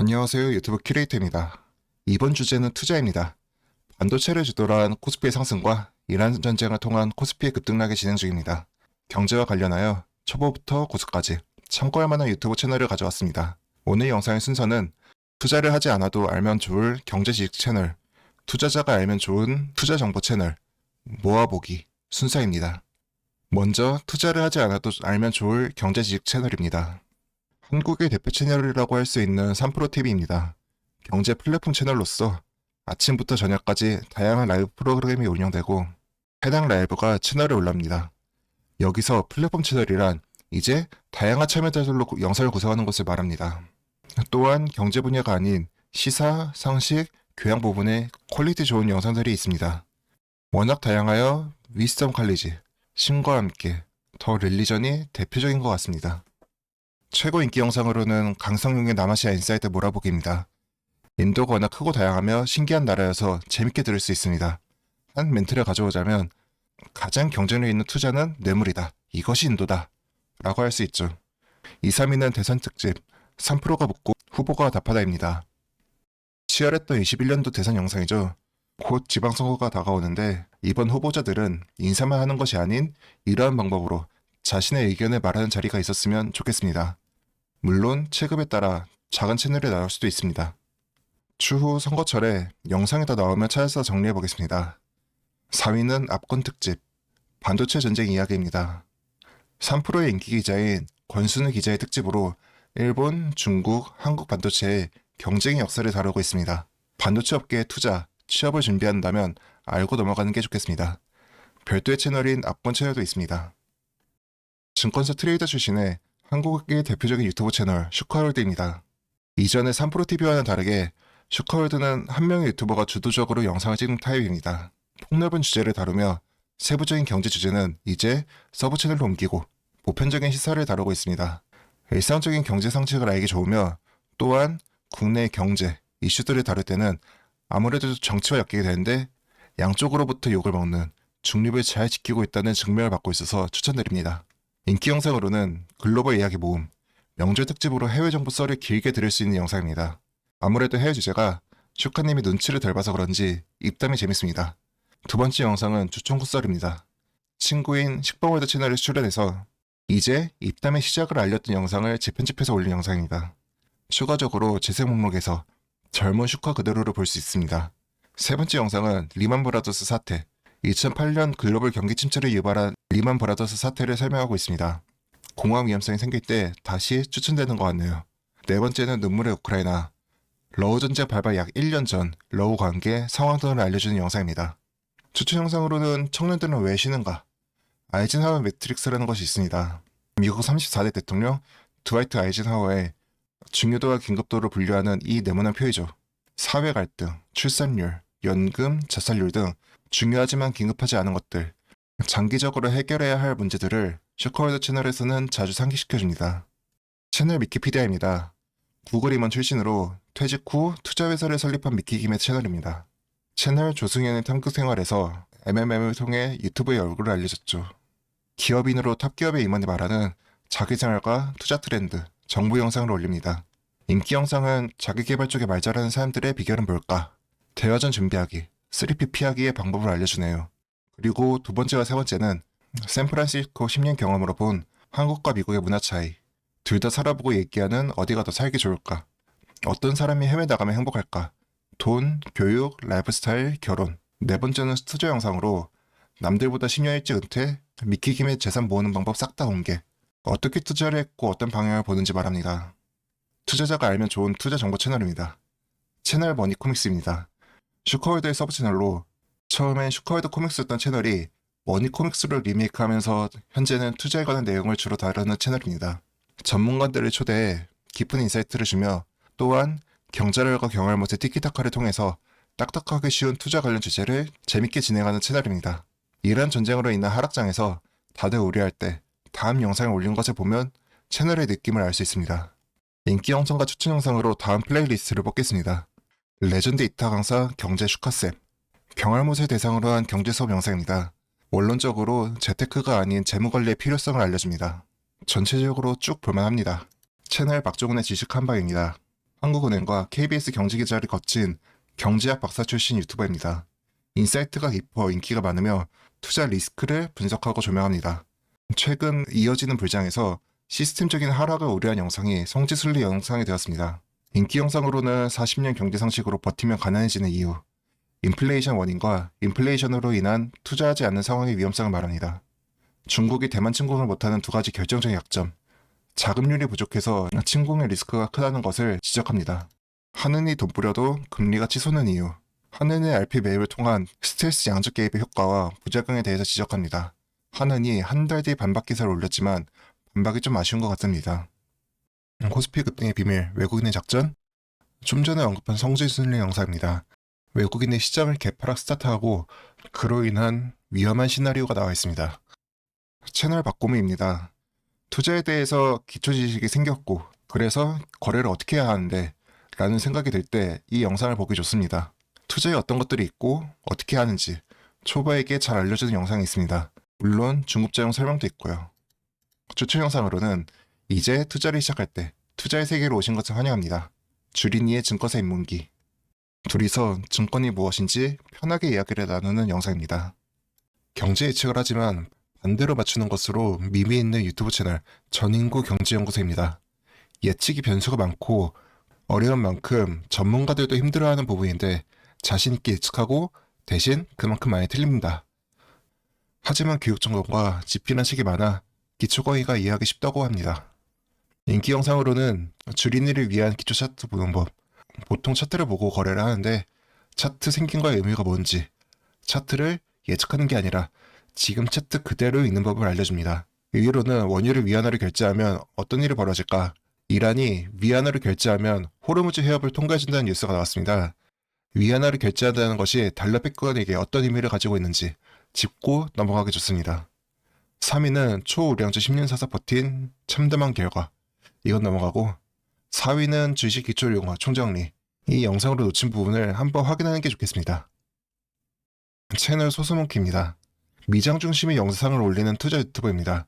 안녕하세요. 유튜브 큐레이터입니다. 이번 주제는 투자입니다. 반도체를 주도로 한 코스피의 상승과 이란 전쟁을 통한 코스피의 급등락이 진행 중입니다. 경제와 관련하여 초보부터 고수까지 참고할 만한 유튜브 채널을 가져왔습니다. 오늘 영상의 순서는 투자를 하지 않아도 알면 좋을 경제지식 채널, 투자자가 알면 좋은 투자정보 채널, 모아보기 순서입니다. 먼저 투자를 하지 않아도 알면 좋을 경제지식 채널입니다. 한국의 대표 채널이라고 할 수 있는 3프로TV입니다. 경제 플랫폼 채널로서 아침부터 저녁까지 다양한 라이브 프로그램이 운영되고 해당 라이브가 채널에 올라옵니다. 여기서 플랫폼 채널이란 이제 다양한 참여자들로 영상을 구성하는 것을 말합니다. 또한 경제 분야가 아닌 시사, 상식, 교양 부분에 퀄리티 좋은 영상들이 있습니다. 워낙 다양하여 위스덤 칼리지, 신과 함께, 더 릴리전이 대표적인 것 같습니다. 최고 인기 영상으로는 강성용의 남아시아 인사이트 몰아보기입니다. 인도가 워낙 크고 다양하며 신기한 나라여서 재밌게 들을 수 있습니다. 한 멘트를 가져오자면 가장 경쟁력 있는 투자는 뇌물이다. 이것이 인도다. 라고 할 수 있죠. 2, 3위는 대선 특집 3%가 묻고 후보가 답하다입니다. 치열했던 21년도 대선 영상이죠. 곧 지방선거가 다가오는데 이번 후보자들은 인사만 하는 것이 아닌 이러한 방법으로 자신의 의견을 말하는 자리가 있었으면 좋겠습니다. 물론 체급에 따라 작은 채널이 나올 수도 있습니다. 추후 선거철에 영상이 더 나오면 찾아서 정리해보겠습니다. 4위는 압권 특집, 반도체 전쟁 이야기입니다. 3프로의 인기 기자인 권순우 기자의 특집으로 일본, 중국, 한국 반도체의 경쟁의 역사를 다루고 있습니다. 반도체 업계에 투자, 취업을 준비한다면 알고 넘어가는 게 좋겠습니다. 별도의 채널인 압권 채널도 있습니다. 증권사 트레이더 출신의 한국의 대표적인 유튜브 채널 슈카월드입니다. 이전의 3프로TV와는 다르게 슈카월드는 한 명의 유튜버가 주도적으로 영상을 찍는 타입입니다. 폭넓은 주제를 다루며 세부적인 경제 주제는 이제 서브 채널로 옮기고 보편적인 시사를 다루고 있습니다. 일상적인 경제 상식을 알기 좋으며 또한 국내의 경제, 이슈들을 다룰 때는 아무래도 정치와 엮이게 되는데 양쪽으로부터 욕을 먹는 중립을 잘 지키고 있다는 증명을 받고 있어서 추천드립니다. 인기 영상으로는 글로벌 이야기 모음, 명절 특집으로 해외 정보 썰을 길게 들을 수 있는 영상입니다. 아무래도 해외 주제가 슈카님이 눈치를 덜 봐서 그런지 입담이 재밌습니다. 두 번째 영상은 주총구 썰입니다. 친구인 식빵월드 채널에 출연해서 이제 입담의 시작을 알렸던 영상을 재편집해서 올린 영상입니다. 추가적으로 재생 목록에서 젊은 슈카 그대로를 볼 수 있습니다. 세 번째 영상은 리만 브라더스 사태, 2008년 글로벌 경기 침체를 유발한 리만 브라더스 사태를 설명하고 있습니다. 공황 위험성이 생길 때 다시 추천되는 것 같네요. 네 번째는 눈물의 우크라이나, 러우 전쟁 발발 약 1년 전 러우 관계 상황 등을 알려주는 영상입니다. 추천 영상으로는 청년들은 왜 쉬는가? 아이젠하워 매트릭스라는 것이 있습니다. 미국 34대 대통령 드와이트 아이젠하워의 중요도와 긴급도를 분류하는 이 네모난 표이죠. 사회 갈등, 출산율, 연금, 자살률 등 중요하지만 긴급하지 않은 것들, 장기적으로 해결해야 할 문제들을 슈카월드 채널에서는 자주 상기시켜줍니다. 채널 미키피디아입니다. 구글 임원 출신으로 퇴직 후 투자회사를 설립한 미키김의 채널입니다. 채널 조승현의 탐구 생활에서 MMM을 통해 유튜브의 얼굴을 알려졌죠. 기업인으로 탑기업의 임원이 말하는 자기 생활과 투자 트렌드, 정보 영상을 올립니다. 인기 영상은 자기 개발 쪽에 말 잘하는 사람들의 비결은 뭘까? 대화 전 준비하기, 3P 피하기의 방법을 알려주네요. 그리고 두 번째와 세 번째는 샌프란시스코 10년 경험으로 본 한국과 미국의 문화 차이, 둘 다 살아보고 얘기하는 어디가 더 살기 좋을까? 어떤 사람이 해외 나가면 행복할까? 돈, 교육, 라이프 스타일, 결혼. 네 번째는 투자 영상으로 남들보다 10년 일찍 은퇴, 미키김의 재산 모으는 방법 싹 다 공개. 어떻게 투자를 했고 어떤 방향을 보는지 말합니다. 투자자가 알면 좋은 투자 정보 채널입니다. 채널 머니코믹스입니다. 슈카월드의 서브 채널로 처음엔 슈카월드 코믹스였던 채널이 머니코믹스로 리메이크하면서 현재는 투자에 관한 내용을 주로 다루는 채널입니다. 전문가들을 초대해 깊은 인사이트를 주며 또한 경자lər과 경알못의 티키타카를 통해서 딱딱하게 쉬운 투자 관련 주제를 재밌게 진행하는 채널입니다. 이란 전쟁으로 인한 하락장에서 다들 우려할 때 다음 영상을 올린 것을 보면 채널의 느낌을 알 수 있습니다. 인기 영상과 추천 영상으로 다음 플레이리스트를 뽑겠습니다. 레전드 이타 강사 경제 슈카쌤, 경알못을 대상으로 한 경제 수업 영상입니다. 원론적으로 재테크가 아닌 재무관리의 필요성을 알려줍니다. 전체적으로 쭉 볼만합니다. 채널 박종훈의 지식 한방입니다. 한국은행과 KBS 경제기자를 거친 경제학 박사 출신 유튜버입니다. 인사이트가 깊어 인기가 많으며 투자 리스크를 분석하고 조명합니다. 최근 이어지는 불장에서 시스템적인 하락을 우려한 영상이 성지순례 영상이 되었습니다. 인기 영상으로는 40년 경제 상식으로 버티면 가난해지는 이유, 인플레이션 원인과 인플레이션으로 인한 투자하지 않는 상황의 위험성을 말합니다. 중국이 대만 침공을 못하는 두 가지 결정적인 약점, 자금률이 부족해서 침공의 리스크가 크다는 것을 지적합니다. 한은이 돈 뿌려도 금리가 치솟는 이유, 한은의 RP 매입을 통한 스트레스 양적 개입의 효과와 부작용에 대해서 지적합니다. 한은이 한 달 뒤에 반박 기사를 올렸지만 반박이 좀 아쉬운 것 같습니다. 코스피 급등의 비밀, 외국인의 작전? 좀 전에 언급한 성지순례 영상입니다. 외국인의 시장을 개파락 스타트하고 그로 인한 위험한 시나리오가 나와 있습니다. 채널 바꿈입니다. 투자에 대해서 기초 지식이 생겼고 그래서 거래를 어떻게 해야 하는데 라는 생각이 들 때 이 영상을 보기 좋습니다. 투자에 어떤 것들이 있고 어떻게 하는지 초보에게 잘 알려주는 영상이 있습니다. 물론 중급자용 설명도 있고요. 추천 영상으로는 이제 투자를 시작할 때 투자의 세계로 오신 것을 환영합니다. 주린이의 증권사 입문기. 둘이서 증권이 무엇인지 편하게 이야기를 나누는 영상입니다. 경제 예측을 하지만 반대로 맞추는 것으로 밈이 있는 유튜브 채널 전인구 경제연구소입니다. 예측이 변수가 많고 어려운 만큼 전문가들도 힘들어하는 부분인데 자신 있게 예측하고 대신 그만큼 많이 틀립니다. 하지만 교육정보가 집필한 책이 많아 기초거의가 이해하기 쉽다고 합니다. 인기 영상으로는 주린이를 위한 기초 차트 보는 법, 보통 차트를 보고 거래를 하는데 차트 생김과 의미가 뭔지, 차트를 예측하는 게 아니라 지금 차트 그대로 있는 법을 알려줍니다. 위로는 원유를 위안화로 결제하면 어떤 일이 벌어질까? 이란이 위안화로 결제하면 호르무즈 해협을 통과해준다는 뉴스가 나왔습니다. 위안화를 결제한다는 것이 달러 패권에게 어떤 의미를 가지고 있는지 짚고 넘어가기 좋습니다. 3위는 초우량주 10년 사서 버틴 참담한 결과. 이건 넘어가고 4위는 주식 기초 용어 총정리. 이 영상으로 놓친 부분을 한번 확인하는 게 좋겠습니다. 채널 소수몽키입니다. 미장 중심의 영상을 올리는 투자 유튜버입니다.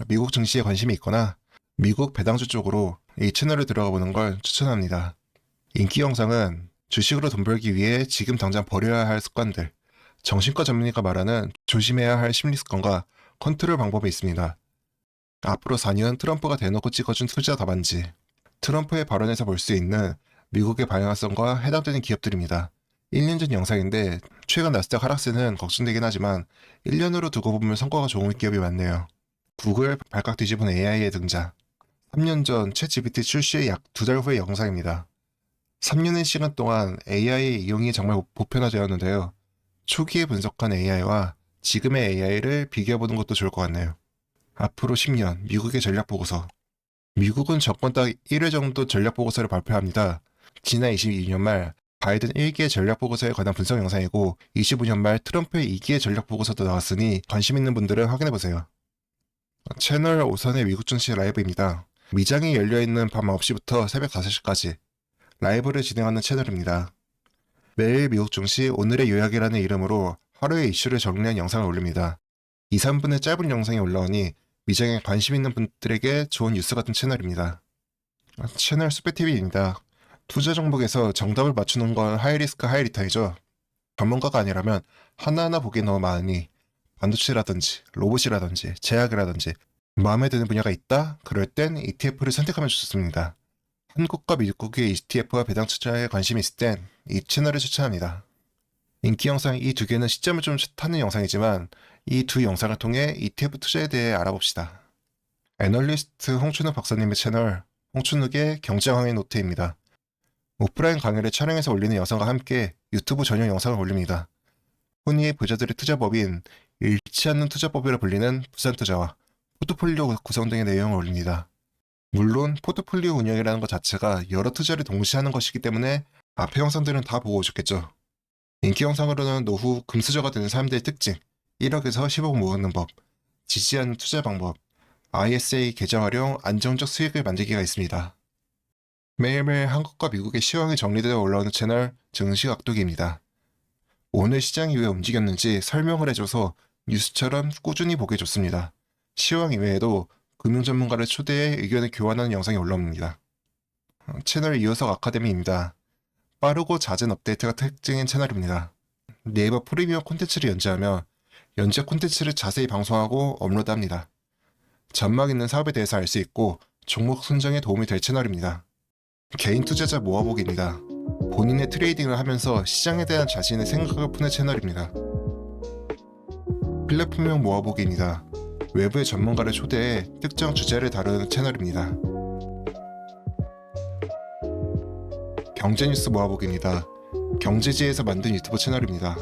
미국 증시에 관심이 있거나 미국 배당주 쪽으로 이 채널에 들어가 보는 걸 추천합니다. 인기 영상은 주식으로 돈 벌기 위해 지금 당장 버려야 할 습관들, 정신과 전문의가 말하는 조심해야 할 심리 습관과 컨트롤 방법이 있습니다. 앞으로 4년 트럼프가 대놓고 찍어준 투자 답안지, 트럼프의 발언에서 볼 수 있는 미국의 방향성과 해당되는 기업들입니다. 1년 전 영상인데 최근 나스닥 하락세는 걱정되긴 하지만 1년으로 두고 보면 성과가 좋은 기업이 많네요. 구글 발칵 뒤집은 AI의 등장. 3년 전 챗GPT 출시의 약 2달 후의 영상입니다. 3년의 시간 동안 AI의 이용이 정말 보편화되었는데요. 초기에 분석한 AI와 지금의 AI를 비교해보는 것도 좋을 것 같네요. 앞으로 10년 미국의 전략보고서. 미국은 정권 딱 1회 정도 전략보고서를 발표합니다. 지난 22년 말 바이든 1기의 전략보고서에 관한 분석 영상이고 25년 말 트럼프의 2기의 전략보고서도 나왔으니 관심 있는 분들은 확인해보세요. 채널 오선의 미국 증시 라이브입니다. 미장이 열려있는 밤 9시부터 새벽 5시까지 라이브를 진행하는 채널입니다. 매일 미국 증시 오늘의 요약이라는 이름으로 하루의 이슈를 정리한 영상을 올립니다. 2, 3분의 짧은 영상이 올라오니 미장에 관심 있는 분들에게 좋은 뉴스 같은 채널입니다. 채널 수배TV입니다. 투자 종목에서 정답을 맞추는 건 하이리스크 하이리턴이죠. 전문가가 아니라면 하나하나 보기 너무 많으니 반도체라든지 로봇이라든지 제약이라든지 마음에 드는 분야가 있다? 그럴 땐 ETF를 선택하면 좋습니다. 한국과 미국의 ETF와 배당 투자에 관심이 있을 땐 이 채널을 추천합니다. 인기 영상 이 두 개는 시점을 좀 타는 영상이지만 이 두 영상을 통해 ETF 투자에 대해 알아봅시다. 애널리스트 홍춘욱 박사님의 채널 홍춘욱의 경제강의 노트입니다. 오프라인 강의를 촬영해서 올리는 영상과 함께 유튜브 전용 영상을 올립니다. 흔히 부자들의 투자법인 잃지 않는 투자법이라 불리는 부산투자와 포트폴리오 구성 등의 내용을 올립니다. 물론 포트폴리오 운영이라는 것 자체가 여러 투자를 동시에 하는 것이기 때문에 앞에 영상들은 다 보고 오셨겠죠. 인기 영상으로는 노후 금수저가 되는 사람들의 특징, 1억에서 10억 모으는 법, 지지 않는 투자 방법, ISA 계좌 활용 안정적 수익을 만들기가 있습니다. 매일매일 한국과 미국의 시황이 정리되어 올라오는 채널 증시각도기입니다. 오늘 시장이 왜 움직였는지 설명을 해줘서 뉴스처럼 꾸준히 보기 좋습니다. 시황 이외에도 금융 전문가를 초대해 의견을 교환하는 영상이 올라옵니다. 채널 이호석 아카데미입니다. 빠르고 잦은 업데이트가 특징인 채널입니다. 네이버 프리미엄 콘텐츠를 연재하며 연재 콘텐츠를 자세히 방송하고 업로드합니다. 전망 있는 사업에 대해서 알 수 있고 종목 선정에 도움이 될 채널입니다. 개인 투자자 모아보기입니다. 본인의 트레이딩을 하면서 시장에 대한 자신의 생각을 푸는 채널입니다. 플랫폼명 모아보기입니다. 외부의 전문가를 초대해 특정 주제를 다루는 채널입니다. 경제뉴스 모아보기입니다. 경제지에서 만든 유튜브 채널입니다.